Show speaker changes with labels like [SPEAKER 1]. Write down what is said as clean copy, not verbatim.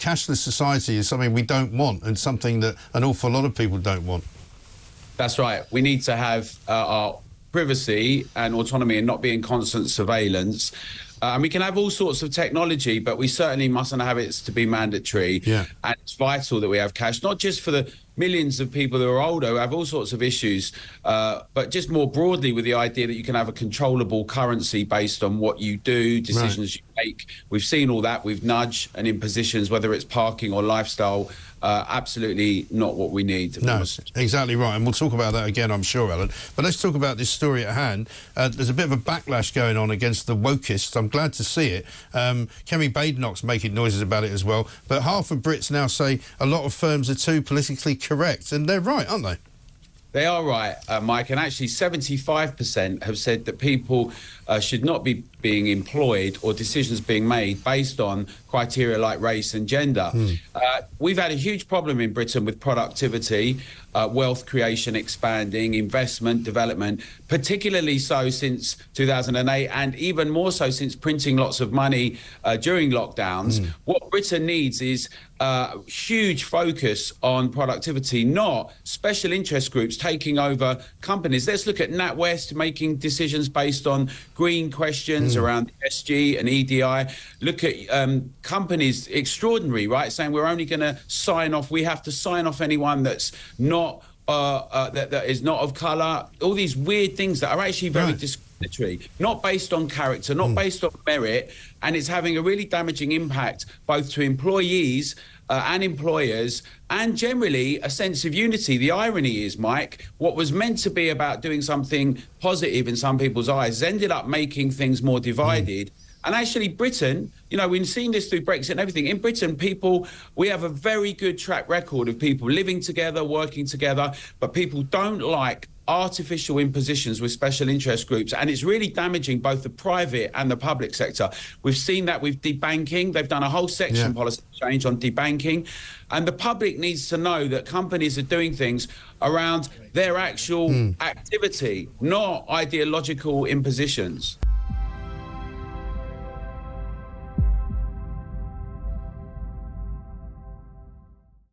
[SPEAKER 1] cashless society is something we don't want and something that an awful lot of people don't want.
[SPEAKER 2] That's right. We need to have our privacy and autonomy and not be in constant surveillance. And we can have all sorts of technology, but we certainly mustn't have it to be mandatory.
[SPEAKER 1] Yeah.
[SPEAKER 2] And it's vital that we have cash, not just for the millions of people who are older who have all sorts of issues, but just more broadly with the idea that you can have a controllable currency based on what you do, decisions you make. We've seen all that with nudge and impositions, whether it's parking or lifestyle. Absolutely not what we need.
[SPEAKER 1] No, exactly right. And we'll talk about that again, I'm sure, Alan. But let's talk about this story at hand. There's a bit of a backlash going on against the wokists. I'm glad to see it. Kemi Badenoch's making noises about it as well. But half of Brits now say a lot of firms are too politically correct. And they're right, aren't they?
[SPEAKER 2] They are right, Mike, and actually 75% have said that people should not be being employed or decisions being made based on criteria like race and gender. We've had a huge problem in Britain with productivity, wealth creation expanding, investment, development, particularly so since 2008 and even more so since printing lots of money during lockdowns. What Britain needs is huge focus on productivity, not special interest groups taking over companies. Let's look at NatWest making decisions based on green questions around SG and EDI. Look at companies, extraordinary, right? Saying we're only going to sign off, we have to sign off anyone that's not that is not of colour. All these weird things that are actually very discriminatory, not based on character, not based on merit, and it's having a really damaging impact both to employees and employers, and generally a sense of unity. The irony is, Mike, what was meant to be about doing something positive in some people's eyes ended up making things more divided. And actually Britain, you know, we've seen this through Brexit and everything. In Britain, we have a very good track record of people living together, working together, but people don't like artificial impositions with special interest groups, and it's really damaging both the private and the public sector. We've seen that with debanking. They've done a whole section policy change on debanking, and the public needs to know that companies are doing things around their actual activity, not ideological impositions.